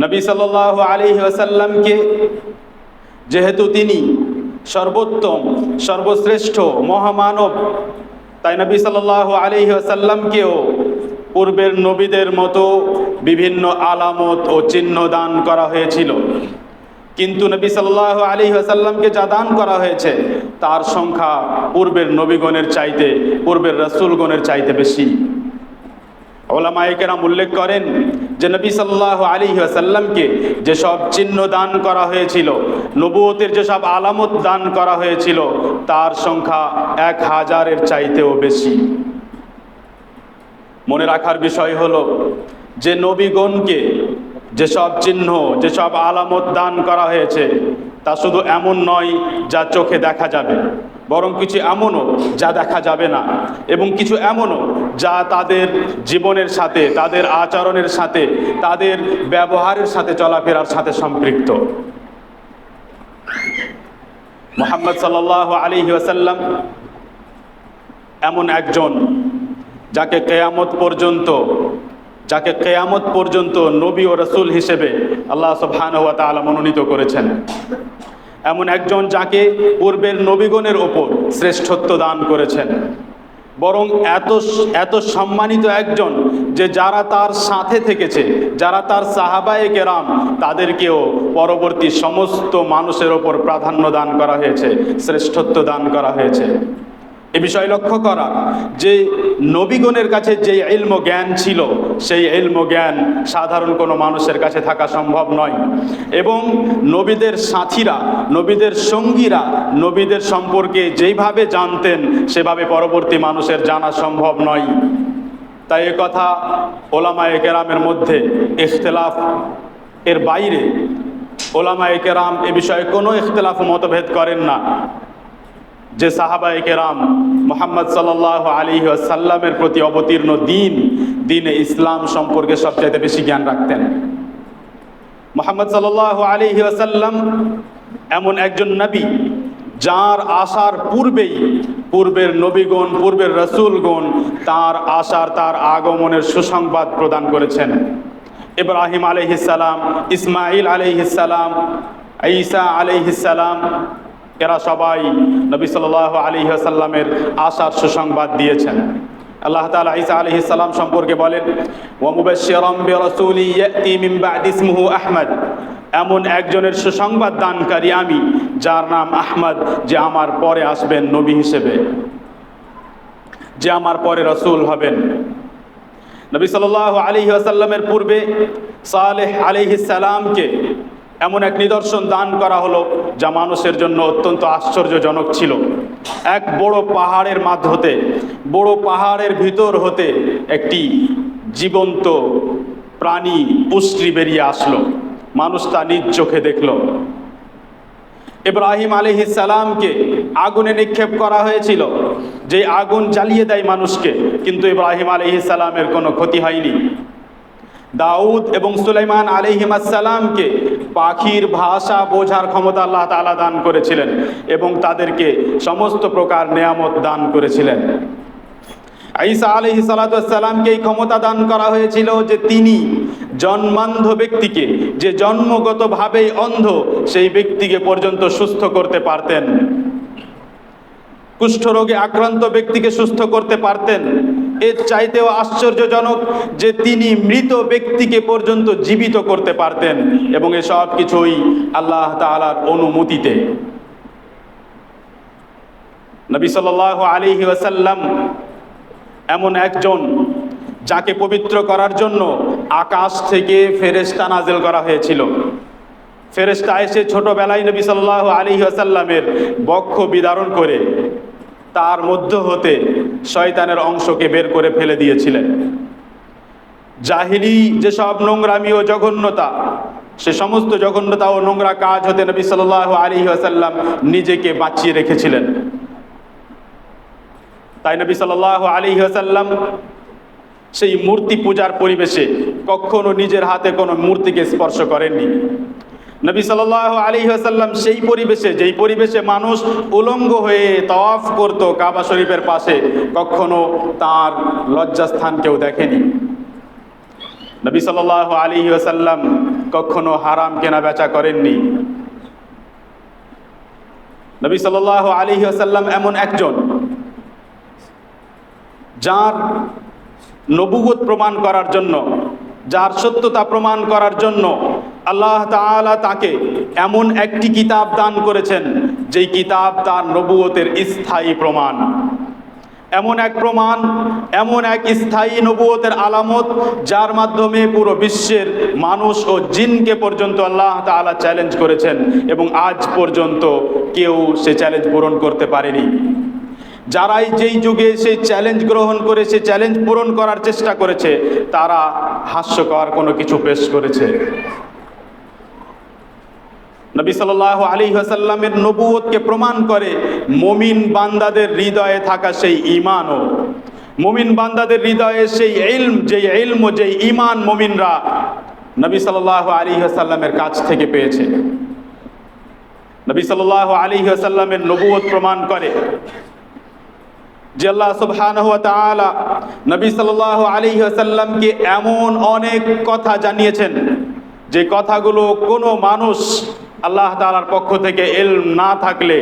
নবী সাল্লাল্লাহু আলাইহি ওয়াসাল্লামকে যেহেতু তিনি সর্বোত্তম, সর্বশ্রেষ্ঠ মহামানব, তাই নবী সাল্লাল্লাহু আলাইহি ওয়াসাল্লামকেও পূর্বের নবীদের মতো বিভিন্ন আলামত ও চিহ্ন দান করা হয়েছিল। কিন্তু নবী সাল্লাল্লাহু আলাইহি ওয়াসাল্লামকে যা দান করা হয়েছে তার সংখ্যা পূর্বের নবীগণের চাইতে, পূর্বের রাসূলগণের চাইতে বেশি। উলামায়ে কেরাম উল্লেখ করেন যে নবী সাল্লাল্লাহু আলাইহি ওয়াসাল্লামকে যেসব চিহ্ন দান করা হয়েছিল, নবুয়তের যেসব আলামত দান করা হয়েছিল, তার সংখ্যা 1000-এর চাইতেও বেশি। মনে রাখার বিষয় হলো যে নবীগণকে যেসব চিহ্ন, যেসব আলামত দান করা হয়েছে তা শুধু এমন নয় যা চোখে দেখা যাবে, বরং কিছু এমনও যা দেখা যাবে না, এবং কিছু এমনও যা তাদের জীবনের সাথে, তাদের আচরণের সাথে, তাদের ব্যবহারের সাথে, চলাফেরার সাথে সম্পৃক্ত। মুহাম্মদ সাল্লাল্লাহু আলাইহি ওয়াসাল্লাম এমন একজন যাকে কিয়ামত পর্যন্ত নবী ও রাসূল হিসেবে আল্লাহ সুবহানাহু ওয়া তাআলা মনোনীত করেছেন। এমন একজন যাকে পূর্বের নবীগণের ওপর শ্রেষ্ঠত্ব দান করেছেন, বরং এত সম্মানিত একজন যে যারা তার সাথে থেকেছে, যারা তার সাহাবায়ে কেরাম, তাদেরকেও পরবর্তী সমস্ত মানুষের ওপর প্রাধান্য দান করা হয়েছে, শ্রেষ্ঠত্ব দান করা হয়েছে। এ বিষয় লক্ষ্য করা যে নবীগণের কাছে যে ইলম ও জ্ঞান ছিল, সেই ইলম ও জ্ঞান সাধারণ কোনো মানুষের কাছে থাকা সম্ভব নয়, এবং নবীদের সাথীরা, নবীদের সঙ্গীরা নবীদের সম্পর্কে যেইভাবে জানতেন সেভাবে পরবর্তী মানুষের জানা সম্ভব নয়। তাই এ কথা ওলামায়ে কেরামের মধ্যে ইখতিলাফ এর বাইরে ওলামায়ে কেরাম এ বিষয়ে কোনো ইখতিলাফ মতভেদ করেন না যে সাহাবায়ে কেরাম মুহাম্মদ সাল্লাল্লাহু আলাইহি ওয়াসাল্লামের প্রতি অবতীর্ণ দ্বীনে ইসলাম সম্পর্কে সবচেয়ে বেশি জ্ঞান রাখতেন। মুহাম্মদ সাল্লাল্লাহু আলাইহি ওয়াসাল্লাম এমন একজন নবী যার আসার পূর্বেই পূর্বের নবীগণ, পূর্বের রাসূলগণ তার আসার, তার আগমনের সুসংবাদ প্রদান করেছেন। ইব্রাহিম আলাইহিস সালাম, ইসমাঈল আলাইহিস সালাম, ঈসা আলাইহিস সালাম, এরা সবাই নবী সাল্লাল্লাহু আলাইহি ওয়াসাল্লামের আসার সুসংবাদ দিয়েছেন। আল্লাহ তাআলা ঈসা আলাইহিস সালাম সম্পর্কে বলেন, ওয়া মুবাশশিরাম বিরাসূলি ইয়াতি মিন বা'দি ইসমুহু আহমদ, এমন একজনের সুসংবাদ দানকারী আমি যার নাম আহমদ, যে আমার পরে আসবেন নবী হিসেবে, যে আমার পরে রাসূল হবেন। নবী সাল্লাল্লাহু আলাইহি ওয়াসাল্লামের পূর্বে সালেহ আলাইহিস সালামকে এমন এক নিদর্শন দান করা হলো যা মানুষের জন্য অত্যন্ত আশ্চর্যজনক ছিল। এক বড় পাহাড়ের মাঝে, বড় পাহাড়ের ভিতর হতে একটি জীবন্ত প্রাণী, পুষ্টি বেরিয়ে আসলো। মানুষ তা নিজ চোখে দেখল। ইব্রাহিম আলাইহিস সালামকে আগুনে নিক্ষেপ করা হয়েছিল, যে আগুন জ্বালিয়ে দেয় মানুষকে, কিন্তু ইব্রাহিম আলাইহিস সালামের কোনো ক্ষতি হয়নি। দাউদ এবং সুলাইমান আলাইহিস সালামকে পাখির ভাষা বোঝার ক্ষমতা আল্লাহ তাআলা দান করেছিলেন এবং তাদেরকে সমস্ত প্রকার নেয়ামত দান করেছিলেন। ঈসা আলাইহিস সালামকে এই ক্ষমতা দান করা হয়েছিল যে তিনি জন্মান্ধ ব্যক্তিকে, যে জন্মগতভাবেই অন্ধ, সেই ব্যক্তিকে পর্যন্ত সুস্থ করতে পারতেন। কুষ্ঠরোগে আক্রান্ত ব্যক্তিকে সুস্থ করতে পারতেন। এর চাইতেও আশ্চর্যজনক যে তিনি মৃত ব্যক্তিকে পর্যন্ত জীবিত করতে পারতেন, এবং এসব কিছুই আল্লাহ তাআলার অনুমতিতে। নবী সাল্লাল্লাহু আলাইহি ওয়াসাল্লাম এমন একজন যাকে পবিত্র করার জন্য আকাশ থেকে ফেরেশতা নাজিল করা হয়েছিল। ফেরেশতা এসে ছোটবেলায় নবী সাল্লাল্লাহু আলাইহি ওয়াসাল্লামের বক্ষ বিদারণ করে তার মধ্য হতে শয়তানের অংশকে বের করে ফেলে দিয়েছিলেন। জাহিলি যেসব নোংরামি ও জঘন্যতা, সে সমস্ত জঘন্যতা ও নোংরা কাজ হতে নবী সাল্লাল্লাহু আলাইহি ওয়াসাল্লাম নিজেকে বাঁচিয়ে রেখেছিলেন। তাই নবী সাল্লাল্লাহু আলাইহি ওয়াসাল্লাম সেই মূর্তি পূজার পরিবেশে কখনো নিজের হাতে কোনো মূর্তিকে স্পর্শ করেননি। নবী সাল্লাল্লাহু আলাইহি ওয়াসাল্লাম সেই পরিবেশে, যেই পরিবেশে মানুষ উলঙ্গ হয়ে তাওয়াফ করত কাবা শরীফের পাশে, কখনো তার লজ্জাস্থান কেউ দেখেনি। নবী সাল্লাল্লাহু আলাইহি ওয়াসাল্লাম কখনো হারাম কেনা বেচা করেননি। নবী সাল্লাল্লাহু আলাইহি ওয়াসাল্লাম এমন একজন যার নবুয়ত প্রমাণ করার জন্য, যার সত্যতা প্রমাণ করার জন্য আল্লাহ তাআলা তাকে এমন একটি কিতাব দান করেছেন যেই কিতাব তার নবুয়তের স্থায়ী প্রমাণ। এমন এক প্রমাণ, এমন এক স্থায়ী নবুয়তের আলামত যার মাধ্যমে পুরো বিশ্বের মানুষ ও জিনকে পর্যন্ত আল্লাহ তাআলা চ্যালেঞ্জ করেছেন এবং আজ পর্যন্ত কেউ সে চ্যালেঞ্জ পূরণ করতে পারেনি। যারাই যেই যুগে সেই চ্যালেঞ্জ গ্রহণ করে সে চ্যালেঞ্জ পূরণ করার চেষ্টা করেছে তারা হাস্যকর কোনো কিছু পেশ করেছে। নবী সাল্লাল্লাহু আলাইহি ওয়াসাল্লামের নবুয়তকে প্রমাণ করে মুমিন বান্দাদের হৃদয়ে থাকা সেই ঈমানও, মুমিন বান্দাদের হৃদয়ে সেই ইলম, যেই ইলম ও যেই ঈমান মুমিনরা নবী সাল্লাল্লাহু আলাইহি ওয়াসাল্লামের কাছ থেকে পেয়েছে। নবী সাল্লাল্লাহু আলাইহি ওয়াসাল্লামের নবুয়ত প্রমাণ করে যে আল্লাহ সুবহানাহু ওয়া তাআলা নবী সাল্লাল্লাহু আলাইহি ওয়াসাল্লামকে এমন অনেক কথা জানিয়েছেন যে কথাগুলো কোনো মানুষ আল্লাহ তাআলার পক্ষ থেকে ইলম না থাকলে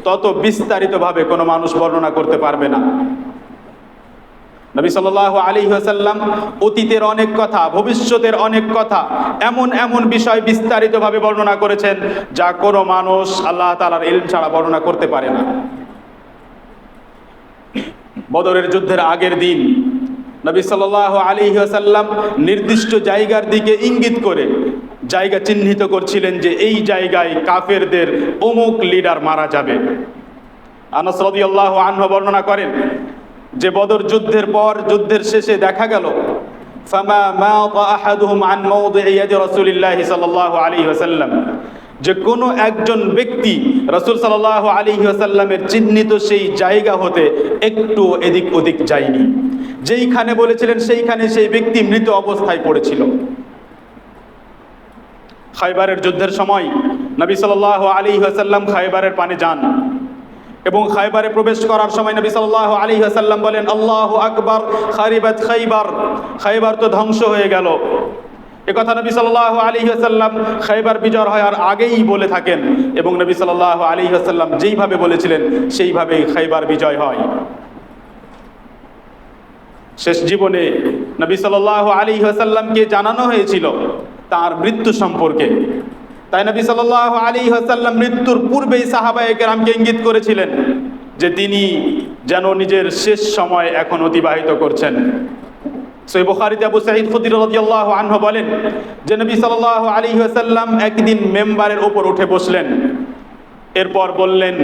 তত বিস্তারিতভাবে কোনো মানুষ বর্ণনা করতে পারবে না। নবী সাল্লাল্লাহু আলাইহি ওয়াসাল্লাম অতীতের অনেক কথা, ভবিষ্যতের অনেক কথা, এমন এমন বিষয় বিস্তারিতভাবে বর্ণনা করেছেন যা কোনো মানুষ আল্লাহ তাআলার ইলম ছাড়া বর্ণনা করতে পারে না। বদরের যুদ্ধের আগের দিন নবী সাল্লাল্লাহু আলাইহি ওয়াসাল্লাম নির্দিষ্ট জায়গার দিকে ইঙ্গিত করে জায়গা চিহ্নিত করছিলেন যে এই জায়গায় কাফেরদের অমুক লিডার মারা যাবে। আনাস রাদিয়াল্লাহু আনহু বর্ণনা করেন যে বদর যুদ্ধের পর, যুদ্ধের শেষে দেখা গেল ফামা মাতা আহাদুহুম আন মাওদি'i ইয়াদি রাসূলিল্লাহি সাল্লাল্লাহু আলাইহি ওয়াসাল্লাম, যে কোনো একজন ব্যক্তি রাসূল সাল্লাল্লাহু আলাইহি ওয়াসাল্লামের চিহ্নিত সেই জায়গা হতে একটু এদিক ওদিক যায়নি। যেইখানে বলেছিলেন সেইখানে সেই ব্যক্তি মৃত অবস্থায় পড়েছিল। খায়বারের যুদ্ধের সময় নবী সাল্লাল্লাহু আলাইহি ওয়াসাল্লাম খায়বারের পানে যান এবং খায়বারে প্রবেশ করার সময় নবী সাল্লাল্লাহু আলাইহি ওয়াসাল্লাম বলেন, আল্লাহু আকবার, খারিবাত খায়বার, খায়বার তো ধ্বংস হয়ে গেল। একথা নবী সাল্লাল্লাহু আলাইহি ওয়াসাল্লাম খায়বার বিজয় হওয়ার আগেই বলে থাকেন এবং নবী সাল্লাল্লাহু আলাইহি ওয়াসাল্লাম যেইভাবে বলেছিলেন সেইভাবেই খায়বার বিজয় হয়। শেষ জীবনে নবী সাল্লাল্লাহু আলাইহি ওয়াসাল্লামকে জানানো হয়েছিল তার মৃত্যু সম্পর্কে। তাই নবী সাল্লাল্লাহু আলাইহি ওয়াসাল্লাম মৃত্যুর পূর্বেই সাহাবায়ে কেরামকে ইঙ্গিত করেছিলেন যে তিনি যেন নিজের শেষ সময় এখন অতিবাহিত করছেন। সহিহ বুখারীতে আবু সাঈদ খুদরী রাদিয়াল্লাহু আনহু বলেন যে নবী সাল্লাল্লাহু আলাইহি ওয়াসাল্লাম একদিন মেম্বারের উপর উঠে বসলেন, এরপর বললেন,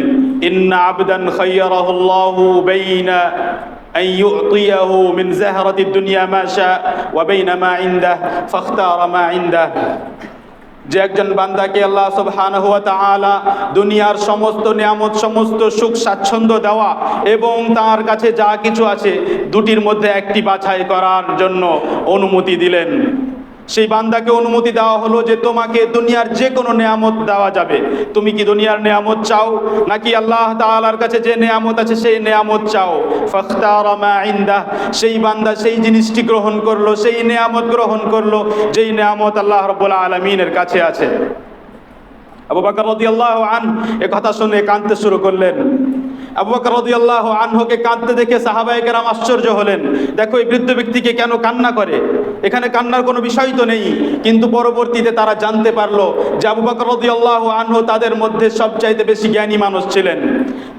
ইন্না আবদান খায়্যারাহুল্লাহু বাইনা আন ইউ'তিয়াহু মিন যাহরাতিদ দুনিয়া মা শা ওয়া বাইনা মা ইনদাহু ফাখতারা মা ইনদাহু, যে একজন বান্দাকে আল্লাহ সুবহানাহু ওয়া তাআলা দুনিয়ার সমস্ত নিয়ামত, সমস্ত সুখ স্বাচ্ছন্দ্য দেওয়া এবং তার কাছে যা কিছু আছে দুটির মধ্যে একটি বাছাই করার জন্য অনুমতি দিলেন। সেই বান্দাকে অনুমতি দেওয়া হলো যে তোমাকে দুনিয়ার যে কোনো নিয়ামত দেওয়া যাবে, তুমি কি দুনিয়ার নিয়ামত চাও নাকি আল্লাহ তাআলার কাছে যে নিয়ামত আছে সেই নিয়ামত চাও? ফাখতারা মা ইনদাহ, সেই বান্দা সেই জিনিসটি গ্রহণ করলো, সেই নিয়ামত গ্রহণ করলো যেই নিয়ামত আল্লাহ রাব্বুল আলামিনের কাছে আছে। আবু বকর রাদিয়াল্লাহু আনহু এই কথা শুনে কাঁদতে শুরু করলেন। আবু বকর রাদিয়াল্লাহু আনহুকে কাঁদতে দেখে সাহাবায়ে কেরাম আশ্চর্য হলেন, দেখো এই বৃদ্ধ ব্যক্তিকে কেন কান্না করে, এখানে কান্নার কোনো বিষয় তো নেই। কিন্তু পরবর্তীতে তারা জানতে পারলো যে আবু বকর রাদিয়াল্লাহু আনহু তাদের মধ্যে সবচাইতে বেশি জ্ঞানী মানুষ ছিলেন।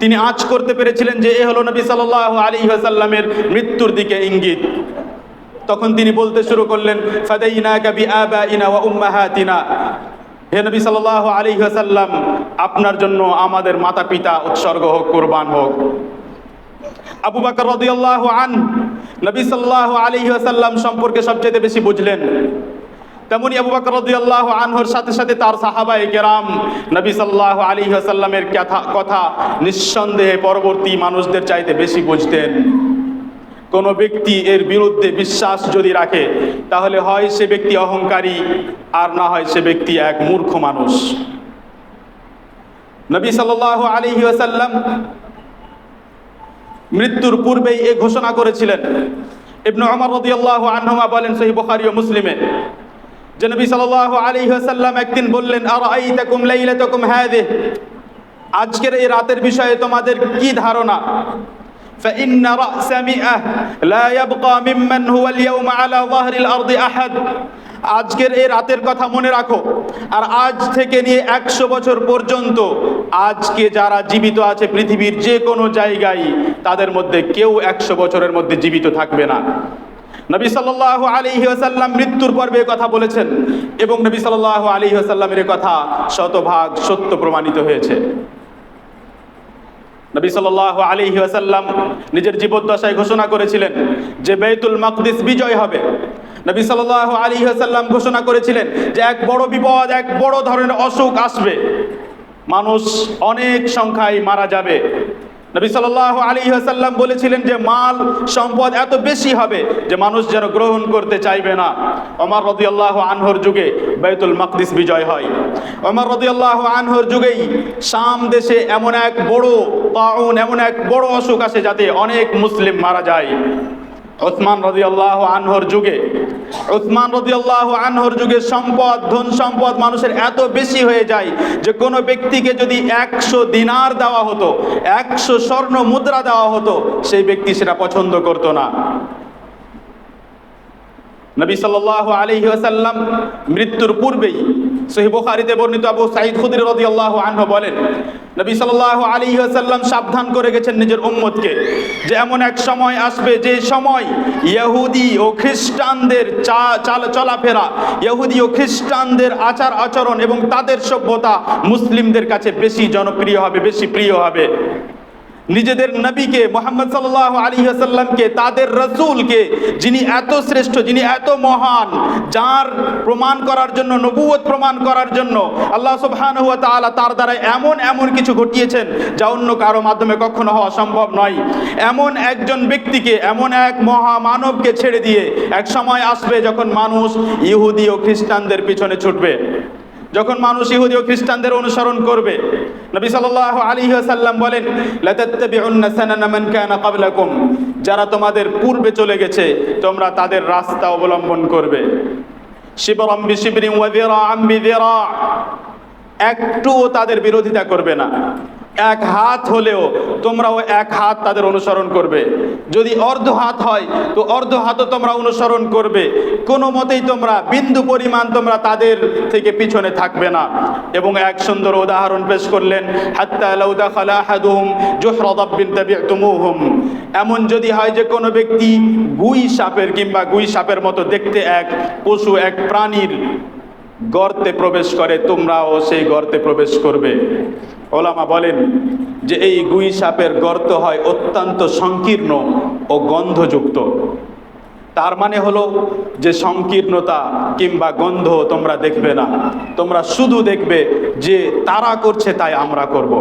তিনি আঁচ করতে পেরেছিলেন যে এ হলো নবী সাল্লাল্লাহু আলাইহি ওয়াসাল্লামের মৃত্যুর দিকে ইঙ্গিত। তখন তিনি বলতে শুরু করলেন, ফাদাইনাকা বিআবাইনা ওয়া উম্মাহাতিনা, হে নবী সাল্লাল্লাহু আলাইহি ওয়াসাল্লাম, আপনার জন্য আমাদের মাতা পিতা উৎসর্গ হোক, কুরবান হোক। আবু বকর রাদিয়াল্লাহু আনহু নবী সাল্লাল্লাহু আলাইহি ওয়াসাল্লাম সম্পর্কে সবচেয়ে বেশি বুঝলেন। তেমনি আবু বকর রাদিয়াল্লাহু আনহুর সাথে সাথে তার সাহাবায়ে কেরাম নবী সাল্লাল্লাহু আলাইহি ওয়াসাল্লামের কথা নিঃসন্দেহে পরবর্তী মানুষদের চাইতে বেশি বুঝতেন। কোনো ব্যক্তি এর বিরুদ্ধে বিশ্বাস যদি রাখে তাহলে হয় সে ব্যক্তি অহংকারী আর না হয় সে ব্যক্তি এক মূর্খ মানুষ। নবী সাল্লাল্লাহু আলাইহি ওয়াসাল্লাম মৃত্যুর পূর্বেই এই ঘোষণা করেছিলেন। ইবনে ওমর রাদিয়াল্লাহু আনহুমা বলেন সহিহ বুখারী ও মুসলিমে যে নবী সাল্লাল্লাহু আলাইহি ওয়াসাল্লাম একদিন বললেন, আরাআইতাকুম লাইলাতাকুম হাযিহ, আজকের এই রাতের বিষয়ে তোমাদের কি ধারণা? فإن رأس مئة لا يبقى ممن هو اليوم على ظهر الأرض أحد। আজকের এই রাতের কথা মনে রাখো, আর আজ থেকে নিয়ে 100 বছর পর্যন্ত আজকে যারা জীবিত আছে পৃথিবীর যে কোনো জায়গায়, তাদের মধ্যে কেউ 100 বছরের মধ্যে জীবিত থাকবে না। নবী সাল্লাল্লাহু আলাইহি ওয়াসাল্লাম মৃত্যুর পর্বে কথা বলেছেন এবং নবী সাল্লাল্লাহু আলাইহি ওয়াসাল্লামের কথা শতভাগ সত্য প্রমাণিত হয়েছে। নবী সাল্লাল্লাহু আলাইহি ওয়াসাল্লাম নিজের জীবদ্দশায় ঘোষণা করেছিলেন যে বাইতুল মাকদিস বিজয় হবে। নবী সাল্লাল্লাহু আলাইহি ওয়াসাল্লাম ঘোষণা করেছিলেন যে এক বড় বিপদ, এক বড় ধরনের অসুখ আসবে, মানুষ অনেক সংখ্যায় মারা যাবে। নবী সাল্লাল্লাহু আলাইহি ওয়াসাল্লাম বলেছিলেন যে মাল সম্পদ এত বেশি হবে যে মানুষ যেন গ্রহণ করতে চাইবে না। ওমর রাদিয়াল্লাহু আনহুর যুগে বাইতুল মাকদিস বিজয় হয়। ওমর রাদিয়াল্লাহু আনহুর যুগেই শাম দেশে এমন এক বড় তাউন, এমন এক বড় অসুখ আসে যাতে অনেক মুসলিম মারা যায়। উসমান রাদিয়াল্লাহু আনহুর যুগে, উসমান রাদিয়াল্লাহু আনহুর যুগে সম্পদ, ধন সম্পদ মানুষের এত বেশি হয়ে যায় যে কোনো ব্যক্তিকে যদি 100 দিনার দেওয়া হতো, 100 স্বর্ণ মুদ্রা দেওয়া হতো, সেই ব্যক্তি সেটা পছন্দ করতো না। নবী সাল্লাল্লাহু আলাইহি ওয়াসাল্লাম মৃত্যুর পূর্বেই সহিহ বুখারীতে বর্ণিত আবু সাঈদ খুদরী রাদিয়াল্লাহু আনহু বলেন, নবী সাল্লাল্লাহু আলাইহি ওয়াসাল্লাম সাবধান করে গেছেন নিজের উম্মতকে যে এমন এক সময় আসবে যে সময় ইহুদি ও খ্রিস্টানদের চলাফেরা, ইহুদি ও খ্রিস্টানদের আচার আচরণ এবং তাদের সভ্যতা মুসলিমদের কাছে বেশি জনপ্রিয় হবে, বেশি প্রিয় হবে। নিজেদের নবীকে মুহাম্মদ সাল্লাল্লাহু আলাইহি ওয়াসাল্লামকে, তাদের রাসূলকে, যিনি এত শ্রেষ্ঠ, যিনি এত মহান, যার প্রমাণ করার জন্য, নবুয়ত প্রমাণ করার জন্য আল্লাহ সুবহানাহু ওয়া তাআলা তার দ্বারা এমন কিছু ঘটিয়েছেন যা অন্য কারো মাধ্যমে কখনো হওয়া সম্ভব নয়। এমন একজন ব্যক্তিকে, এমন এক মহামানবকে ছেড়ে দিয়ে এক সময় আসবে যখন মানুষ ইহুদি ও খ্রিস্টানদের পিছনে ছুটবে, যখন মানুষ ইহুদি ও খ্রিস্টানদের অনুসরণ করবে। নবী সাল্লাল্লাহু আলাইহি ওয়াসাল্লাম বলেন, লা তাত্তাবিউন্না সানানা মান কানা ক্বাবলাকুম, যারা তোমাদের পূর্বে চলে গেছে তোমরা তাদের রাস্তা অবলম্বন করবে। শিবরাম বিশিবরিন ওয়া যিরাআম বিযিরা, একটুও তাদের বিরোধিতা করবে না। এক হাত হলেও তোমরাও এক হাত তাদের অনুসরণ করবে। যদি অর্ধ হাত হয় তো অর্ধ হাতও তোমরা অনুসরণ করবে। কোনো মতেই তোমরা বিন্দু পরিমাণ তোমরা তাদের থেকে পিছনে থাকবে না। এবং এক সুন্দর উদাহরণ পেশ করলেন, হাত্তা লাউ দাখালা আহাদুহুম জুহরা দাব্বিন তাবি'তুমুহুম, এমন যদি হয় যে কোনো ব্যক্তি গুই সাপের কিংবা গুই সাপের মতো দেখতে এক পশু, এক প্রাণীর গর্তে প্রবেশ করে, তোমরাও সেই গর্তে প্রবেশ করবে। ওলামা বলেন যে এই গুই সাপের গর্ত হয় অত্যন্ত সংকীর্ণ ও গন্ধযুক্ত। তার মানে হলো যে সংকীর্ণতা কিংবা গন্ধ তোমরা দেখবে না, তোমরা শুধু দেখবে যে তারা করছে তাই আমরা করব,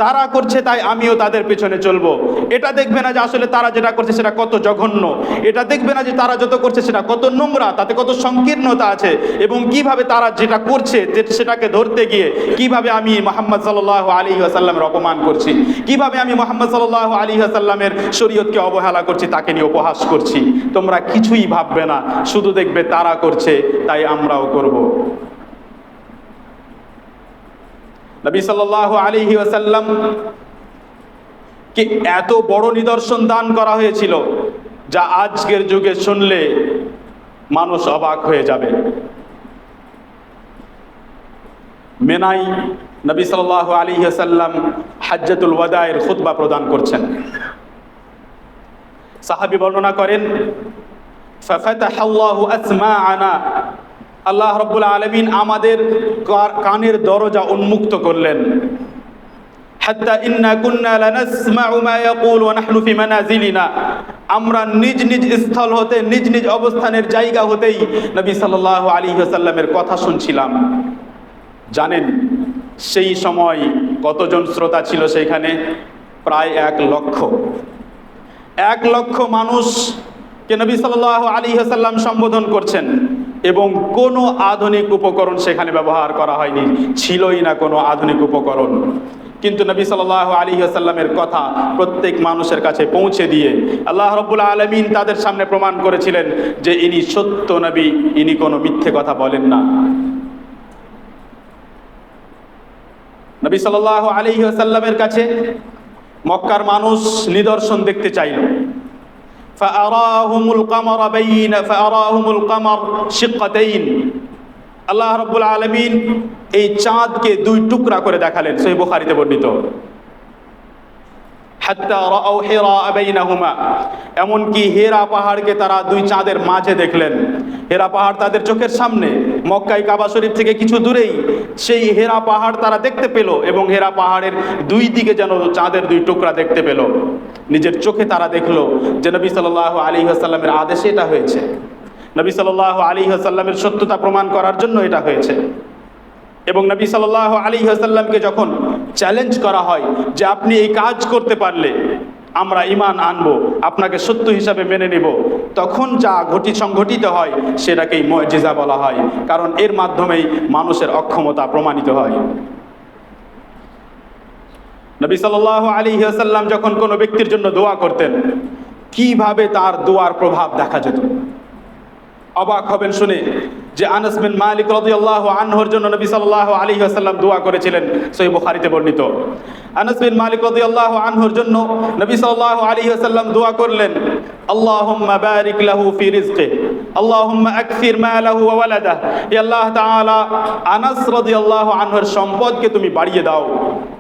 তারা করছে তাই আমিও তাদের পেছনে চলবো। এটা দেখবে না যে আসলে তারা যেটা করছে সেটা কত জঘন্য, এটা দেখবে না যে তারা যত করছে সেটা কত নোংরা, তাতে কত সংকীর্ণতা আছে, এবং কিভাবে তারা যেটা করছে সেটাকে ধরতে গিয়ে কিভাবে আমি মুহাম্মদ সাল্লাল্লাহু আলাইহি ওয়াসাল্লামের অপমান করছি, কিভাবে আমি মুহাম্মদ সাল্লাল্লাহু আলাইহি ওয়াসাল্লামের শরীয়তকে অবহেলা করছি, তাকে নিয়ে উপহাস করছি। তোমরা কিছুই ভাববে না, শুধু দেখবে তারা করছে তাই আমরাও করব। নবী সাল্লাল্লাহু আলাইহি ওয়াসাল্লাম কি এত বড় নিদর্শন দান করা হয়েছিল যা আজকের যুগে শুনলে মানুষ অবাক হয়ে যাবে। মেনাই নবী সাল্লাল্লাহু আলাইহি ওয়াসাল্লাম হাজ্জাতুল ওয়াদায়ের খুতবা প্রদান করছেন। সাহাবী বর্ণনা করেন, ফাফাতাহাল্লাহু আসমাআনা, আল্লাহ রাব্বুল আলামিন আমাদের কানের দরজা উন্মুক্ত করলেন। হাত্তা ইন্না কুন্না লানাসমাউ মা ইয়াকুলু ওয়া নাহনু ফি মানাজিলিনা, আমরা নিজ নিজ স্থল হতে, নিজ নিজ অবস্থানের জায়গা হতেই নবী সাল্লাল্লাহু আলাইহি ওয়াসাল্লামের কথা শুনছিলাম। জানেন সেই সময় কতজন শ্রোতা ছিল সেখানে? প্রায় 1 লক্ষ। 1 লক্ষ মানুষকে নবী সাল্লাল্লাহু আলাইহি ওয়াসাল্লাম সম্বোধন করছেন এবং কোনো আধুনিক উপকরণ সেখানে ব্যবহার করা হয়নি, ছিলই না কোনো আধুনিক উপকরণ। কিন্তু নবী সাল্লাল্লাহু আলাইহি ওয়াসাল্লামের কথা প্রত্যেক মানুষের কাছে পৌঁছে দিয়ে আল্লাহ রাব্বুল আলামিন তাদের সামনে প্রমাণ করেছিলেন যে ইনি সত্য নবী, ইনি কোনো মিথ্যে কথা বলেন না। নবী সাল্লাল্লাহু আলাইহি ওয়াসাল্লামের কাছে মক্কার মানুষ নিদর্শন দেখতে চাইল। ফাআরাহুমুল কামার শিক্কাতাইন, আল্লাহ রাব্বুল আলামিন এই চাঁদকে দুই টুকরা করে দেখালেন, সহিহ বুখারীতে বর্ণিত। হাত্তা রাআউ হিরা বাইনাহুমা, এমনকি হেরা পাহাড়কে তারা দুই চাঁদের মাঝে দেখলেন। হেরা পাহাড় তাদের চোখের সামনে, মক্কায় কাবা শরীফ থেকে কিছু দূরেই সেই হেরা পাহাড় তারা দেখতে পেল, এবং হেরা পাহাড়ের দুই দিকে যেন চাঁদের দুই টুকরা দেখতে পেল। নিজের চোখে তারা দেখলো যে নবী সাল্লাল্লাহু আলাইহি ওয়াসাল্লামের আদেশে এটা হয়েছে, নবী সাল্লাল্লাহু আলাইহি ওয়াসাল্লামের সত্যতা প্রমাণ করার জন্য এটা হয়েছে। এবং নবী সাল্লাল্লাহু আলাইহি ওয়াসাল্লামকে যখন চ্যালেঞ্জ করা হয় যে আপনি এই কাজ করতে পারলে আমরা ঈমান আনবো, আপনাকে সত্য হিসাবে মেনে নেব, তখন যা সংঘটিত হয় সেটাকেই মুজিজা বলা হয়, কারণ এর মাধ্যমেই মানুষের অক্ষমতা প্রমাণিত হয়। নবী সাল্লাল্লাহু আলাইহি ওয়াসাল্লাম যখন কোনো ব্যক্তির জন্য দোয়া করতেন, কিভাবে তার দোয়ার প্রভাব দেখা যেত। অবাক হবেন শুনে যে আনাস বিন মালিক রাদিয়াল্লাহু আনহুর জন্য নবী সাল্লাল্লাহু আলাইহি ওয়াসাল্লাম দোয়া করেছিলেন, সহিহ বুখারীতে বর্ণিত। আনাস বিন মালিক রাদিয়াল্লাহু আনহুর জন্য নবী সাল্লাল্লাহু আলাইহি ওয়াসাল্লাম দোয়া করলেন, আল্লাহুম্মা বারিক লাহু ফি রিজকি, আল্লাহুম্মা আকসির মালাহু ওয়া ওয়ালাদাহ, হে আল্লাহ তাআলা আনাস রাদিয়াল্লাহু আনহুর সম্পদকে তুমি বাড়িয়ে দাও,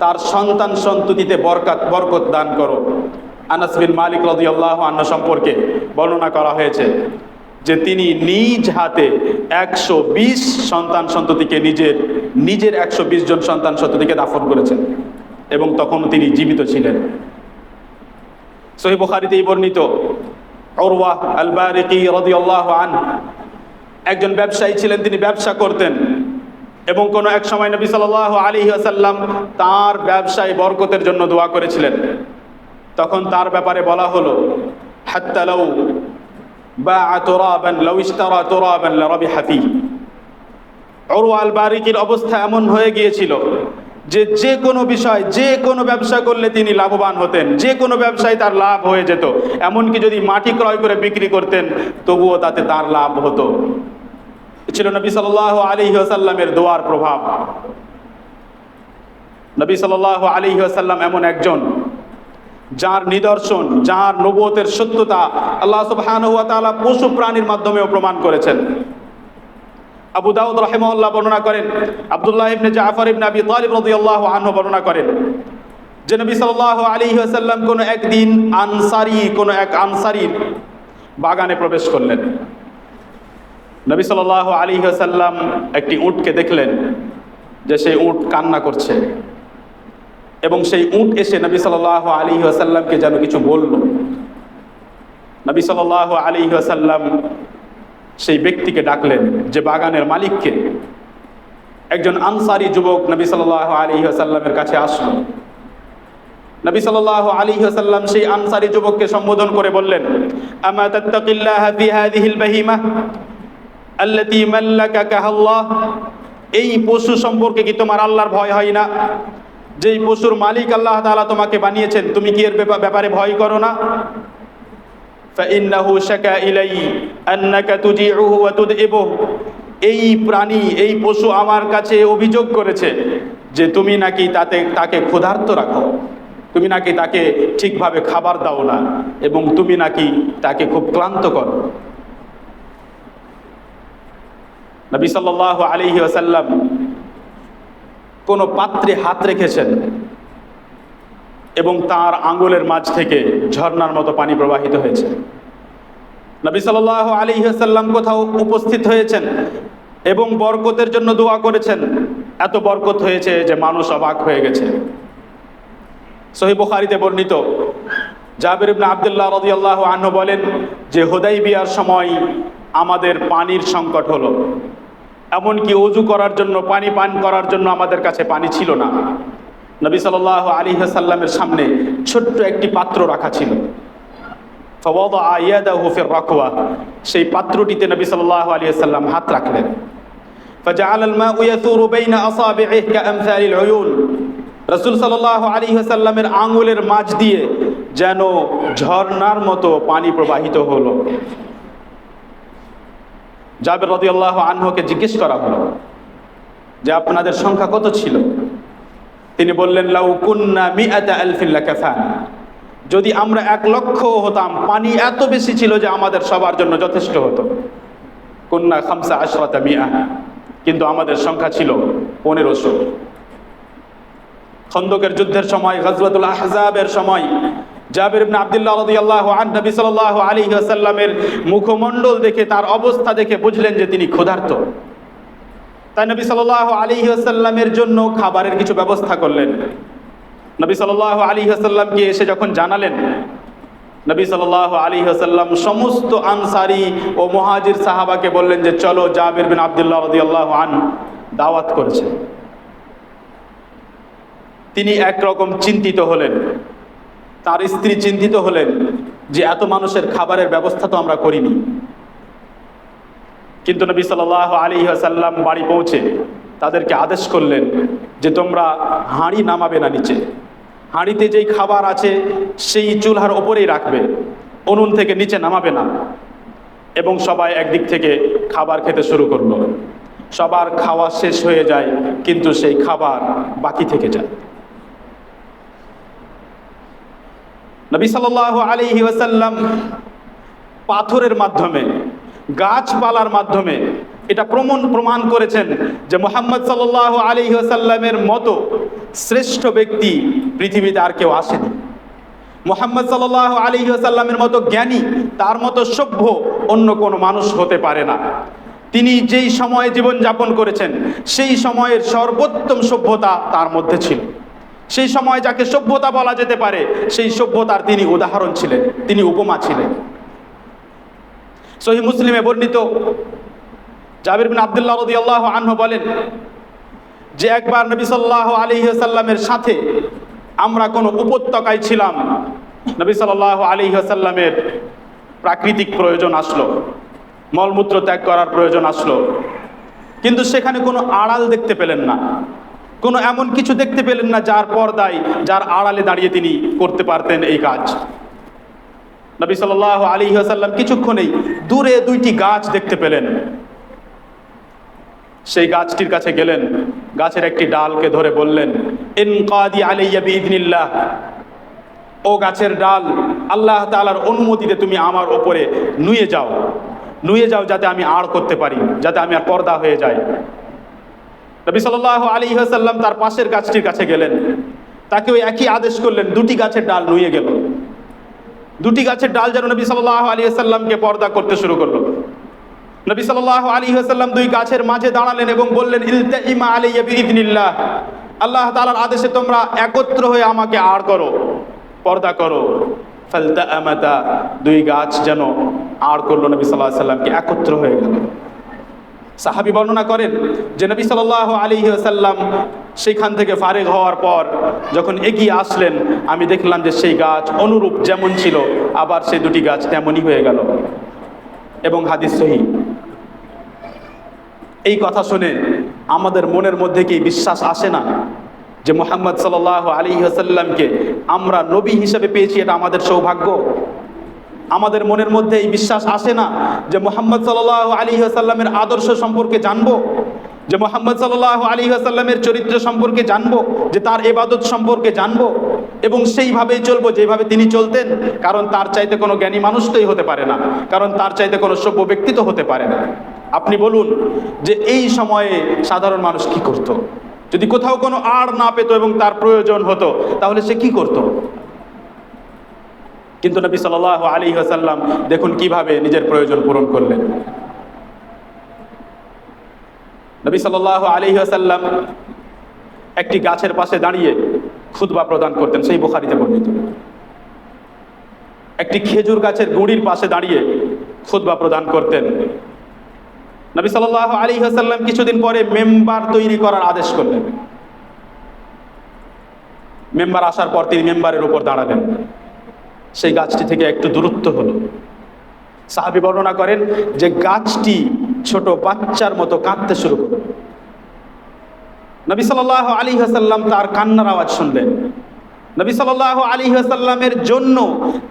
তার সন্তান সন্ততিতে বরকত দান করো। আনাস বিন মালিক রাদিয়াল্লাহু আনহু সম্পর্কে বর্ণনা করা হয়েছে যে তিনি নিজ হাতে 120 সন্তান সন্ততিকে নিজের 120 জন সন্তান সন্ততিকে দাফন করেছেন, এবং তখন তিনি জীবিত ছিলেন। সহিহ বুখারীতেই বর্ণিত উরওয়া আল বারিকি রাদিয়াল্লাহু আনহু একজন ব্যবসায়ী ছিলেন, তিনি ব্যবসা করতেন, এবং কোনো এক সময় নবী সাল্লাল্লাহু আলাইহি ওয়াসাল্লাম তার ব্যবসায় বরকতের জন্য দোয়া করেছিলেন। তখন তার ব্যাপারে বলা হলো, হাত্তা লাউ বাআ তুরাবান লাউ ইশতারা তুরাবান লারাবিহা ফি। উরওয়া আল বারিকির অবস্থা এমন হয়ে গিয়েছিল যে কোনো বিষয়, যে কোনো ব্যবসা করলে তিনি লাভবান হতেন, যে কোনো ব্যবসায় তার লাভ হয়ে যেত, এমনকি যদি মাটি ক্রয় করে বিক্রি করতেন তবুও তাতে তার লাভ হতো। ছিল নবী সাল্লাল্লাহু আলাইহি ওয়াসাল্লামের দোয়ার প্রভাব। নবী সাল্লাল্লাহু আলাইহি ওয়াসাল্লাম এমন একজন যার নিদর্শন, যার নবুয়তের সত্যতা আল্লাহ সুবহানাহু ওয়া তাআলা পশু প্রাণীর মাধ্যমেও প্রমাণ করেছেন। আবু দাউদ রাহিমাহুল্লাহ বর্ণনা করেন, আব্দুল্লাহ ইবনে জাফর ইবনে আবি তালিব রাদিয়াল্লাহু আনহু বর্ণনা করেন যে নবী সাল্লাল্লাহু আলাইহি ওয়াসাল্লাম কোনো একদিন কোনো এক আনসারীর বাগানে প্রবেশ করলেন। নবী সাল্লাল্লাহু আলাইহি ওয়াসাল্লাম একটি উটকে দেখলেন যে সেই উট কান্না করছে, এবং সেই উট এসে নবী সাল্লাল্লাহু আলাইহি ওয়াসাল্লামকে যেন কিছু বলল। নবী সাল্লাল্লাহু আলাইহি ওয়াসাল্লাম সেই ব্যক্তিকে ডাকলেন, যে বাগানের মালিককে। একজন আনসারী যুবক নবী সাল্লাল্লাহু আলাইহি ওয়াসাল্লামের কাছে আসলো। নবী সাল্লাল্লাহু আলাইহি ওয়াসাল্লাম সেই আনসারী যুবককে সম্বোধন করে বললেন, আমা তাত্তাকিল্লাহা ফি হাযিহিল বাহিমা আল্লাতী মাল্লাকাকাহা আল্লাহ। এই পশু সম্পর্কে কি তোমার আল্লাহর ভয় হয় না? যেই পশুর মালিক আল্লাহ তাআলা তোমাকে বানিয়েছেন, তুমি কি এর ব্যাপারে ভয় করো না? ফাইন্নাহু শাকা ইলাই আন্নাকা তুজিউহু ওয়া তুদইবুহু। এই প্রাণী, এই পশু আমার কাছে অভিযোগ করেছে যে তুমি নাকি তাকে ক্ষুধার্ত রাখো, তুমি নাকি তাকে ঠিকভাবে খাবার দাও না, এবং তুমি নাকি তাকে খুব ক্লান্ত করো। নবী সাল্লাল্লাহু আলাইহি ওয়াসাল্লাম কোনো পাত্রে হাত রেখেছেন, এবং তার আঙ্গুলের মাঝ থেকে ঝর্ণার মতো পানি প্রবাহিত হয়েছে। নবী সাল্লাল্লাহু আলাইহি ওয়াসাল্লাম কোথাও উপস্থিত হয়েছেন এবং বরকতের জন্য দোয়া করেছেন। এত বরকত হয়েছে যে মানুষ অবাক হয়ে গেছে। সহিহ বুখারীতে বর্ণিত জাবির ইবনে আব্দুল্লাহ রাদিয়াল্লাহু আনহু বলেন যে হুদাইবিয়ার সময় আমাদের পানির সংকট হলো, এমনকি ওযু করার জন্য, পানি পান করার জন্য আমাদের কাছে পানি ছিল না। নবী সাল্লাল্লাহু আলাইহি ওয়াসাল্লামের সামনে ছোট্ট একটি পাত্র রাখা ছিল। ফাওয়াদাআ ইয়াদাহু ফির রাকওয়া, সেই পাত্রটিতে নবী সাল্লাল্লাহু আলাইহি ওয়াসাল্লাম হাত রাখলেন। ফাজাআলাল মাউ ইয়াসুরু বাইনা আসাবিহি কাআমসালিল উয়ুন। রাসূল সাল্লাল্লাহু আলাইহি ওয়াসাল্লামের আঙ্গুলের মাঝ দিয়ে যেন ঝর্ণার মতো পানি প্রবাহিত হলো। জাবের রাদিয়াল্লাহু আনহুকে জিজ্ঞেস করা হলো যে আপনাদের সংখ্যা কত ছিল? তিনি বললেন, লাউ কুন্না মিআতা আলফিন লাকাফানা, যদি আমরা 1,00,000 হতাম, পানি এত বেশি ছিল যে আমাদের সবার জন্য যথেষ্ট হতো। কুন্না খামসা আশরাতা মিআ, কিন্তু আমাদের সংখ্যা ছিল 1500। খন্দকের যুদ্ধের সময়, গজওয়াতুল আহজাবের সময় জাবির ইবনে আব্দুল্লাহ রাদিয়াল্লাহু আনহু নবী সাল্লাল্লাহু আলাইহি ওয়াসাল্লামের মুখমণ্ডল দেখে, তার অবস্থা দেখে বুঝলেন যে তিনি ক্ষুধার্ত। তাই নবী সাল্লাল্লাহু আলাইহি ওয়াসাল্লামের জন্য খাবারের কিছু ব্যবস্থা করলেন। নবী সাল্লাল্লাহু আলাইহি ওয়াসাল্লামকে এসে যখন জানালেন, নবী সাল্লাল্লাহু আলাইহি ওয়াসাল্লাম সমস্ত আনসারী ও মুহাজির সাহাবাকে বললেন যে চলো, জাবির বিন আব্দুল্লাহ রাদিয়াল্লাহু আনহু দাওয়াত করেছেন। তিনি একরকম চিন্তিত হলেন, তার স্ত্রী চিন্তিত হলেন যে এত মানুষের খাবারের ব্যবস্থা তো আমরা করিনি। কিন্তু নবী সাল্লাল্লাহু আলাইহি ওয়াসাল্লাম বাড়ি পৌঁছে তাদেরকে আদেশ করলেন যে তোমরা হাঁড়ি নামাবে না নিচে, হাঁড়িতে যেই খাবার আছে সেই চুলহার ওপরেই রাখবে, উনুন থেকে নিচে নামাবে না। এবং সবাই একদিক থেকে খাবার খেতে শুরু করলো। সবার খাওয়া শেষ হয়ে যায়, কিন্তু সেই খাবার বাকি থেকে যায়। নবী সাল্লাল্লাহু আলাইহি ওয়াসাল্লাম পাথরের মাধ্যমে, গাছপালার মাধ্যমে এটা প্রমাণ করেছেন যে মুহাম্মদ সাল্লাল্লাহু আলাইহি ওয়াসাল্লামের মতো শ্রেষ্ঠ ব্যক্তি পৃথিবীতে আর কেউ আসেনি। মুহাম্মদ সাল্লাল্লাহু আলাইহি ওয়াসাল্লামের মতো জ্ঞানী, তার মতো সভ্য অন্য কোনো মানুষ হতে পারে না। তিনি যেই সময়ে জীবন যাপন করেছেন সেই সময়ের সর্বোত্তম সভ্যতা তার মধ্যে ছিল। সেই সময় যাকে সভ্যতা বলা যেতে পারে সেই সভ্যতার তিনি উদাহরণ ছিলেন, তিনি উপমা ছিলেন। সহিহ মুসলিমে বর্ণিত জাবির বিন আব্দুল্লাহ রাদিয়াল্লাহু আনহু বলেন যে একবার নবী সাল্লাল্লাহু আলাইহি ওয়াসাল্লামের সাথে আমরা কোনো উপত্যকায় ছিলাম। নবী সাল্লাল্লাহু আলাইহি ওয়াসাল্লামের প্রাকৃতিক প্রয়োজন আসলো, মলমূত্র ত্যাগ করার প্রয়োজন আসলো, কিন্তু সেখানে কোনো আড়াল দেখতে পেলেন না, কোনো এমন কিছু দেখতে পেলেন না যার পর্দায়, যার আড়ালে দাঁড়িয়ে তিনি করতে পারতেন এই কাজ। নবী সাল্লাল্লাহু আলাইহি ওয়াসাল্লাম কিছুক্ষণেই দূরে 2টি গাছ দেখতে পেলেন। সেই গাছটির কাছে গেলেন, গাছের একটি ডালকে ধরে বললেন, ইনকাদি আলাইয়া বিইذনিল্লাহ, ও গাছের ডাল, আল্লাহ তাআলার অনুমতিতে তুমি আমার উপরে নুয়ে যাও, যাতে আমি আড় করতে পারি, যাতে আমি আর পর্দা হয়ে যাই। নবী সাল্লাল্লাহু আলাইহি ওয়াসাল্লাম তার পাশের গাছটির কাছে গেলেন, তাকেও একই আদেশ করলেন। 2টি গাছের ডাল নুয়ে গেল। 2টি গাছের ডাল যেন নবী সাল্লাল্লাহু আলাইহি ওয়াসাল্লামকে পর্দা করতে শুরু করলো। নবী সাল্লাল্লাহু আলাইহি ওয়াসাল্লাম 2 গাছের মাঝে দাঁড়ালেন এবং বললেন, ইলতাইমা আলাইয়া বিইذনিল্লাহ, আল্লাহ তাআলার আদেশে তোমরা একত্র হয়ে আমাকে আড় করো, পর্দা করো। ফালতাআমাতা, 2 গাছ যেন আড় করলো নবী সাল্লাল্লাহু আলাইহি ওয়াসাল্লামকে, একত্র হয়ে গেল। সাহাবী বর্ণনা করেন যে নবী সাল্লাল্লাহু আলাইহি ওয়াসাল্লাম সেখান থেকে ফারিগ হওয়ার পর যখন এগিয়ে আসলেন, আমি দেখলাম যে সেই গাছ অনুরূপ যেমন ছিল আবার সেই 2টি গাছ তেমনই হয়ে গেল। এবং হাদিস সহিহ। এই কথা শুনে আমাদের মনের মধ্যে কি বিশ্বাস আসে না যে মুহাম্মদ সাল্লাল্লাহু আলাইহি ওয়াসাল্লামকে আমরা নবী হিসেবে পেয়েছি, এটা আমাদের সৌভাগ্য? আমাদের মনের মধ্যে এই বিশ্বাস আসে না যে মুহাম্মদ সাল্লাল্লাহু আলাইহি ওয়াসাল্লামের আদর্শ সম্পর্কে জানবো, যে মুহাম্মদ সাল্লাল্লাহু আলাইহি ওয়াসাল্লামের চরিত্র সম্পর্কে জানবো, যে তার ইবাদত সম্পর্কে জানবো এবং সেইভাবেই চলবো যেভাবে তিনি চলতেন? কারণ তার চাইতে কোনো জ্ঞানী মানুষ তোই হতে পারে না, কারণ তার চাইতে কোনো সভ্য ব্যক্তি তো হতে পারে না। আপনি বলুন যে এই সময়ে সাধারণ মানুষ কি করত? যদি কোথাও কোনো আড় না পেত এবং তার প্রয়োজন হতো, তাহলে সে কি করত? কিন্তু নবী সাল্লাল্লাহু আলাইহি ওয়াসাল্লাম দেখুন কিভাবে নিজের প্রয়োজন পূরণ করলেন। নবী সাল্লাল্লাহু আলাইহি ওয়াসাল্লাম একটি গাছের পাশে দাঁড়িয়ে খুতবা প্রদান করতেন, সেই বুখারীতে বর্ণিত। একটি খেজুর গাছের গুঁড়ির পাশে দাঁড়িয়ে খুতবা প্রদান করতেন। নবী সাল্লাল্লাহু আলাইহি ওয়াসাল্লাম কিছুদিন পরে মেম্বার তৈরি করার আদেশ করলেন। মেম্বার আসার পর তিনি মেম্বারের উপর দাঁড়ালেন। সেই গাছটি থেকে একটু দূরত্ব হলো। সাহাবী বর্ণনা করেন যে গাছটি ছোট বাচ্চার মতো কাঁদতে শুরু করল। নবী সাল্লাল্লাহু আলাইহি ওয়াসাল্লাম তার কান্নার আওয়াজ শুনলেন। নবী সাল্লাল্লাহু আলাইহি ওয়াসাল্লামের জন্য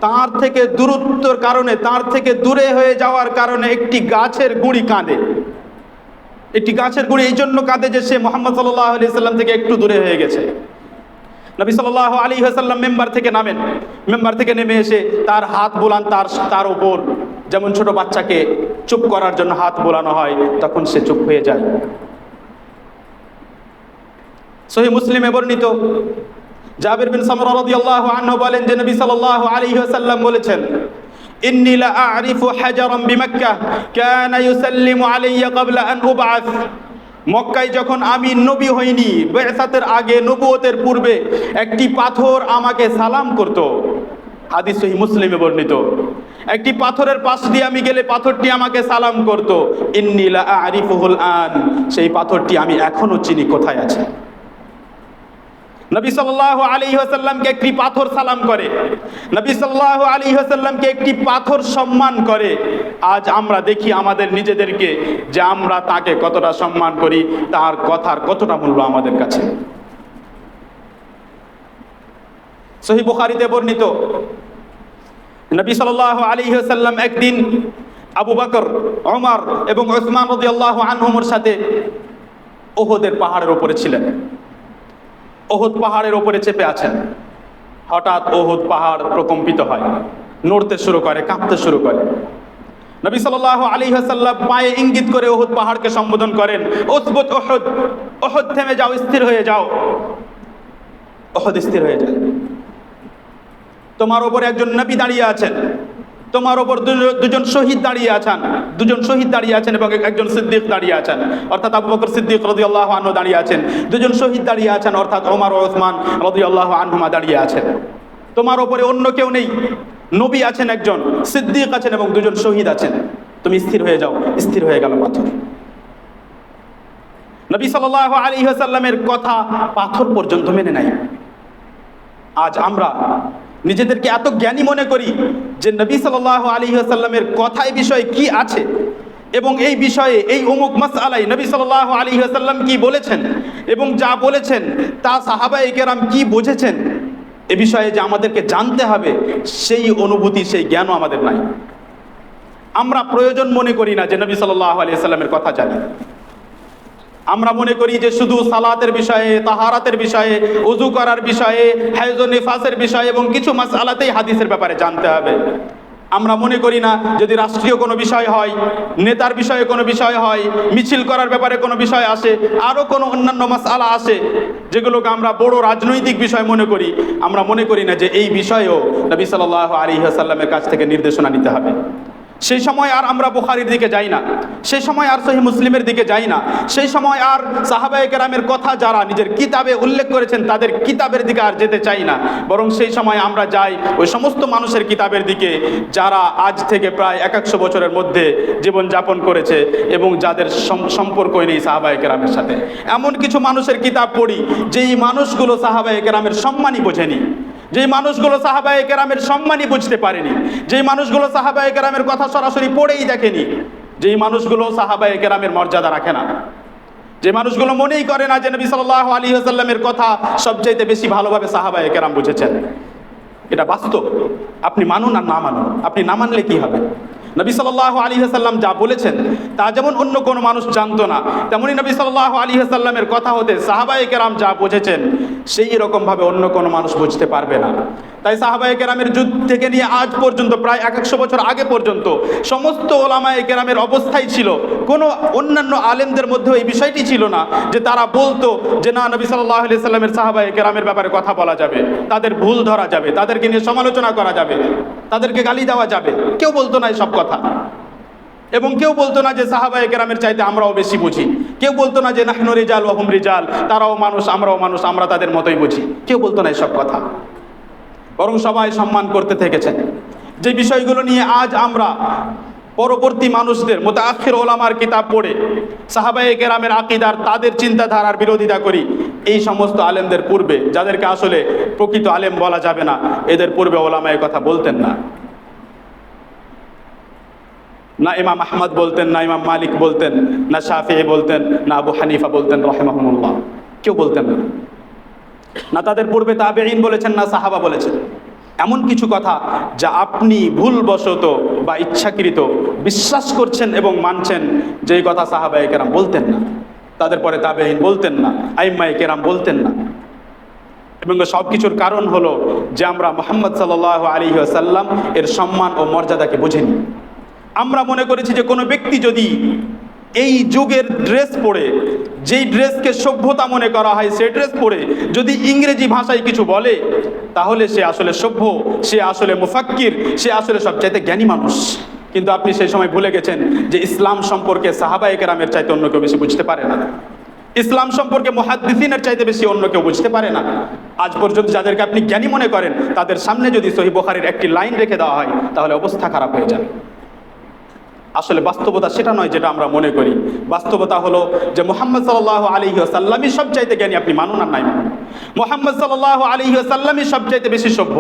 তার থেকে দূরত্বের কারণে, তার থেকে দূরে হয়ে যাওয়ার কারণে একটি গাছের গুঁড়ি কাঁদে। একটি গাছের গুঁড়ি এই জন্য কাঁদে যে সে মুহাম্মদ সাল্লাল্লাহু আলাইহি ওয়াসাল্লাম থেকে একটু দূরে হয়ে গেছে। নবী সাল্লাল্লাহু আলাইহি ওয়াসাল্লাম মেম্বার থেকে নামেন, মেম্বার থেকে নেমে এসে তার হাত বোলান তার উপর, যেমন ছোট বাচ্চাকে চুপ করার জন্য হাত বোলানো হয়, তখন সে চুপ হয়ে যায়। সহিহ মুসলিমে বর্ণিত জাবির বিন সামরা রাদিয়াল্লাহু আনহু বলেন যে নবী সাল্লাল্লাহু আলাইহি ওয়াসাল্লাম বলেছেন, ইন্নী লা আ'রিফু হাজারান বিমাক্কাহ কানা ইউসাল্লিমু আলাইয়া ক্বাবলা আন উবআথ। মক্কায় যখন আমি নবী হইনি, বিআসাতের আগে, নবুয়তের পূর্বে একটি পাথর আমাকে সালাম করত। হাদিস সহিহ মুসলিমে বর্ণিত। একটি পাথরের পাশ দিয়ে আমি গেলে পাথরটি আমাকে সালাম করত। ইন্নী লা আ'রিফুহুল আন, সেই পাথরটি আমি এখনো চিনি কোথায় আছে। নবী সাল্লাল্লাহু আলাইহি ওয়াসাল্লামকে একটি পাথর সালাম করে, নবী সাল্লাল্লাহু আলাইহি ওয়াসাল্লামকে একটি পাথর সম্মান করে। আজ আমরা দেখি আমাদের নিজেদেরকে যে আমরা তাকে কতটা সম্মান করি, তার কথার কতটা মূল্য আমাদের কাছে। সহিহ বুখারীতে বর্ণিত নবী সাল্লাল্লাহু আলাইহি ওয়াসাল্লাম একদিন আবু বকর, ওমর এবং উসমান রাদিয়াল্লাহু আনহুমের সাথে উহুদের পাহাড়ের উপরে ছিলেন। উহুদ পাহাড়ের উপরে চেপে আছেন। হঠাৎ উহুদ পাহাড় প্রকম্পিত হয়, নড়তে শুরু করে, কাঁপতে শুরু করে। নবী সাল্লাল্লাহু আলাইহি ওয়াসাল্লাম পায়ে ইঙ্গিত করে উহুদ পাহাড়কে সম্বোধন করেন, উসবুত উহুদ, উহুদ থেমে যাও, স্থির হয়ে যাও। উহুদ স্থির হয়ে যায়। তোমার উপরে একজন নবী দাঁড়িয়ে আছেন, তোমার উপর দুজন শহীদ দাঁড়িয়ে আছেন, দুজন শহীদ দাঁড়িয়ে আছেন এবং একজন সিদ্দিক দাঁড়িয়ে আছেন, অর্থাৎ আবু বকর সিদ্দিক রাদিয়াল্লাহু আনহু দাঁড়িয়ে আছেন। দুজন শহীদ দাঁড়িয়ে আছেন, অর্থাৎ ওমর ও উসমান রাদিয়াল্লাহু আনহুমা দাঁড়িয়ে আছেন। তোমার উপরে অন্য কেউ নেই, নবী আছেন একজন, সিদ্দিক আছেন এবং দুজন শহীদ আছেন। তুমি স্থির হয়ে যাও। স্থির হয়ে গেল পাথর। নবী সাল্লাল্লাহু আলাইহি ওয়াসাল্লামের কথা পাথর পর্যন্ত মেনে নেয়। আজ আমরা নিজেদেরকে এত জ্ঞানী মনে করি যে নবী সাল্লাল্লাহু আলাইহি ওয়াসাল্লামের কথা এই বিষয়ে কি আছে এবং এই বিষয়ে এই অমুক মাসআলায় নবী সাল্লাল্লাহু আলাইহি ওয়াসাল্লাম কি বলেছেন এবং যা বলেছেন তা সাহাবায়ে কেরাম কি বুঝেছেন, এ বিষয়ে যে আমাদেরকে জানতে হবে, সেই অনুভূতি, সেই জ্ঞানও আমাদের নাই। আমরা প্রয়োজন মনে করি না যে নবী সাল্লাল্লাহু আলাইহি ওয়াসাল্লামের কথা জানি। আমরা মনে করি যে শুধু সালাতের বিষয়ে, তাহারাতের বিষয়ে, ওযু করার বিষয়ে, হায়েজ ও নিফাসের বিষয়ে এবং কিছু মাসআলাতেই হাদিসের ব্যাপারে জানতে হবে। আমরা মনে করি না যদি রাষ্ট্রীয় কোনো বিষয় হয়, নেতার বিষয়ে কোনো বিষয় হয়, মিছিল করার ব্যাপারে কোনো বিষয় আসে, আরও কোনো অন্যান্য মাসআলা আসে যেগুলোকে আমরা বড় রাজনৈতিক বিষয় মনে করি, আমরা মনে করি না যে এই বিষয়েও নবী সাল্লাল্লাহু আলাইহি ওয়াসাল্লামের কাছ থেকে নির্দেশনা নিতে হবে। সেই সময় আর আমরা বুখারীর দিকে যাই না, সেই সময় আর সহিহ মুসলিমের দিকে যাই না, সেই সময় আর সাহাবায়ে কেরামের কথা যারা নিজের কিতাবে উল্লেখ করেছেন তাদের কিতাবের দিকে আর যেতে চাই না, বরং সেই সময় আমরা যাই ওই সমস্ত মানুষের কিতাবের দিকে যারা আজ থেকে প্রায় 100 বছরের মধ্যে জীবন যাপন করেছে এবং যাদের সম্পর্কই নেই সাহাবায়ে কেরামের সাথে। এমন কিছু মানুষের কিতাব পড়ি যেই মানুষগুলো সাহাবায়ে কেরামের সম্মানই বোঝেনি, যেই মানুষগুলো সাহাবায়ে কেরামের সম্মানই বুঝতে পারেনি, যেই মানুষগুলো সাহাবায়ে কেরামের কথা সরাসরি পড়েই দেখেনি, যেই মানুষগুলো সাহাবায়ে কেরামের মর্যাদা রাখে না, যে মানুষগুলো মনেই করে না যে নবী সাল্লাল্লাহু আলাইহি ওয়াসাল্লামের কথা সবচাইতে বেশি ভালোভাবে সাহাবায়ে কেরাম বুঝেছেন। এটা বাস্তব। আপনি মানুন আর না মানুন, আপনি না মানলে কি হবে? নবী সাল্লাল্লাহু আলাইহি ওয়াসাল্লাম যা বলেছেন তা যেমন অন্য কোনো মানুষ জানতো না, তেমনি নবী সাল্লাল্লাহু আলাইহি ওয়াসাল্লামের কথা হতে সাহাবায়ে কেরাম যা বুঝেছেন সেই রকমভাবে অন্য কোনো মানুষ বুঝতে পারবে না। তাই সাহাবায়ে কেরামের যুগ থেকে নিয়ে আজ পর্যন্ত প্রায় 100 বছর আগে পর্যন্ত সমস্ত ওলামায়ে কেরামের অবস্থাই ছিল, কোনো অন্যান্য আলেমদের মধ্যেও এই বিষয়টি ছিল না যে তারা বলতো যে না, নবী সাল্লাল্লাহু আলাইহি ওয়াসাল্লামের সাহাবায়ে কেরামের ব্যাপারে কথা বলা যাবে, তাদের ভুল ধরা যাবে, তাদেরকে নিয়ে সমালোচনা করা যাবে, তাদেরকে গালি দেওয়া যাবে। কেউ বলতো না এসব কথা। এবং কেউ বলতো না যে সাহাবায়ে কেরামের চাইতে আমরাও বেশি বুঝি, কেউ বলতো না যে নাহনু রিজাল ওয়া হুম রিজাল, তারাও মানুষ আমরাও মানুষ, আমরা তাদের মতোই বুঝি। কেউ বলতো না এসব কথা, বরং সবাই সম্মান করতে থেকেছেন। যে বিষয়গুলো নিয়ে আজ আমরা পরবর্তী মানুষদের মুতাআখির ওলামার কিতাব পড়ে সাহাবায়ে কেরামের আকীদার, তাদের চিন্তাধারার বিরোধিতা করি, এই সমস্ত আলেমদের পূর্বে, যাদেরকে আসলে প্রকৃত আলেম বলা যাবে না, এদের পূর্বে ওলামা এই কথা বলতেন না। না ইমাম আহমদ বলতেন, না ইমাম মালিক বলতেন, না শাফিঈ বলতেন, না আবু হানিফা বলতেন রাহিমাহুমুল্লাহ। কেউ বলতেন না, না তাদের পূর্বে তাবেঈন বলেছেন, না সাহাবা বলেছেন। এমন কিছু কথা যা আপনি ভুলবশত বা ইচ্ছাকৃত বিশ্বাস করছেন এবং মানছেন, যেই কথা সাহাবায়ে কেরাম বলতেন না, তাদের পরে তাবেঈন বলতেন না, আইম্মায়ে কেরাম বলতেন না। এবং সব কিছুর কারণ হলো যে আমরা মুহাম্মদ সাল্লাল্লাহু আলাইহি ওয়াসাল্লাম এর সম্মান ও মর্যাদাকে বুঝিনি। আমরা মনে করেছি যে কোনো ব্যক্তি যদি এই যুগের ড্রেস পরে, যেই ড্রেসকে সভ্যতা মনে করা হয়, সেই ড্রেস পরে যদি ইংরেজি ভাষায় কিছু বলে, তাহলে সে আসলে সভ্য, সে আসলে মুফাক্কির, সে আসলে সবচাইতে জ্ঞানী মানুষ। কিন্তু আপনি সেই সময় ভুলে গেছেন যে ইসলাম সম্পর্কে সাহাবায়ে কেরামের চাইতে অন্য কেউ বেশি বুঝতে পারে না। ইসলাম সম্পর্কে মুহাদ্দিসিনের চাইতে বেশি অন্য কেউ বুঝতে পারে না। আজ পর্যন্ত যাদেরকে আপনি জ্ঞানী মনে করেন, তাদের সামনে যদি সহিহ বুখারীর একটি লাইন রেখে দেওয়া হয়, তাহলে অবস্থা খারাপ হয়ে যাবে। আসলে বাস্তবতা সেটা নয় যেটা আমরা মনে করি। বাস্তবতা হলো যে মুহাম্মদ সাল্লাল্লাহু আলাইহি ওয়াসাল্লামই সবচাইতে জ্ঞানী, আপনি মানুন আর নাই মানুন। মুহাম্মদ সাল্লাল্লাহু আলাইহি ওয়াসাল্লামই সবচাইতে বেশি সভ্য,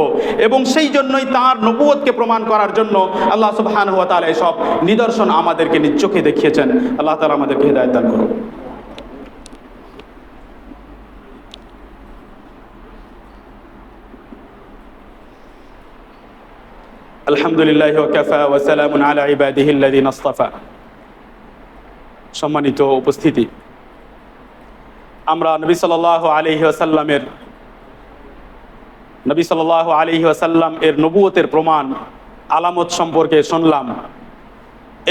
এবং সেই জন্যই তার নবুয়তকে প্রমাণ করার জন্য আল্লাহ সুবহানাহু ওয়া তাআলা সব নিদর্শন আমাদেরকে নিজ চোখে দেখিয়েছেন। আল্লাহ তাআলা আমাদেরকে হিদায়াত দান করুন। আলহামদুলিল্লাহি ওয়া কাফা ওয়া সালামুন আলা ইবাদিহিল্লাযিনা ইসতাফা। সম্মানিত উপস্থিতি, আমরা নবী সাল্লাল্লাহু আলাইহি ওয়াসাল্লাম এর নবুয়তের প্রমাণ, আলামত সম্পর্কে শুনলাম,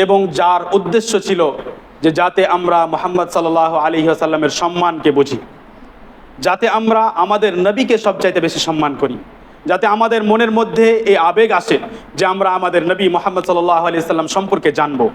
এবং যার উদ্দেশ্য ছিল যে যাতে আমরা মুহাম্মদ সাল্লাল্লাহু আলাইহি ওয়াসাল্লামের সম্মানকে বুঝি, যাতে আমরা আমাদের নবীকে সবচাইতে বেশি সম্মান করি, যাতে আমাদের মনের মধ্যে এই আবেগ আসে যে আমরা আমাদের নবী মুহাম্মদ সাল্লাল্লাহু আলাইহি ওয়াসাল্লাম সম্পর্কে জানবো,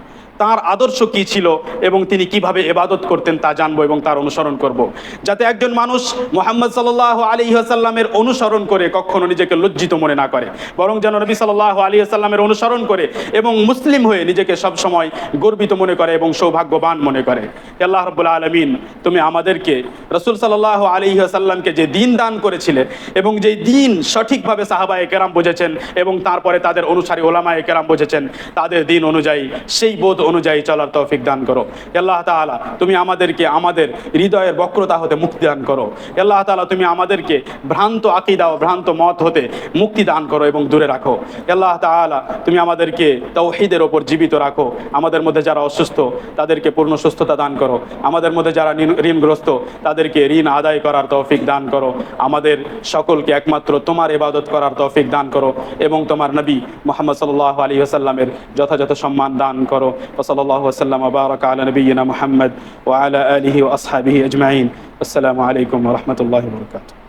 তার আদর্শ কি ছিল এবং তিনি কিভাবে ইবাদত করতেন তা জানবো এবং তার অনুসরণ করব। যাতে একজন মানুষ মুহাম্মদ সাল্লাল্লাহু আলাইহি ওয়াসাল্লামের অনুসরণ করে কখনো নিজেকে লজ্জিত মনে না করে, বরং যেন নবী সাল্লাল্লাহু আলাইহি ওয়াসাল্লামের অনুসরণ করে এবং মুসলিম হয়ে নিজেকে সব সময় গর্বিত মনে করে এবং সৌভাগ্যবান মনে করে। আল্লাহ রাব্বুল আলামিন, তুমি আমাদেরকে রাসূল সাল্লাল্লাহু আলাইহি ওয়াসাল্লামকে যে দ্বীন দান করেছিলে এবং যেই দ্বীন সঠিকভাবে সাহাবায়ে কেরাম বুঝেছেন এবং তারপরে তাদের অনুসারী ওলামায়ে কেরাম বুঝেছেন, তাদের দ্বীন অনুযায়ী, সেই বোধ অনুযায়ী চলার তৌফিক দান করো। আল্লাহ তাআলা, তুমি আমাদেরকে আমাদের হৃদয়ের বক্রতা হতে মুক্তি দান করো। আল্লাহ তাআলা, তুমি আমাদেরকে ভ্রান্ত আকীদা ও ভ্রান্ত মত হতে মুক্তি দান করো এবং দূরে রাখো। আল্লাহ তাআলা, তুমি আমাদেরকে তাওহীদের ওপর জীবিত রাখো। আমাদের মধ্যে যারা অসুস্থ তাদেরকে পূর্ণ সুস্থতা দান করো। আমাদের মধ্যে যারা ঋণগ্রস্ত তাদেরকে ঋণ আদায় করার তৌফিক দান করো। আমাদের সকলকে একমাত্র তোমার ইবাদত করার তৌফিক দান করো এবং তোমার নবী মুহাম্মদ সাল্লাল্লাহু আলাইহি ওয়াসাল্লামের যথাযথ সম্মান দান করো। সাল্লাল্লাহু ওয়াসাল্লাম ওয়া বারাকা আলা নবিয়িনা মুহাম্মদ ওয়া আলা আলিহি ওয়া আসহাবিহি আজমাইন। আসসালামু আলাইকুম ওয়া রাহমাতুল্লাহি ওয়া বারাকাতুহু।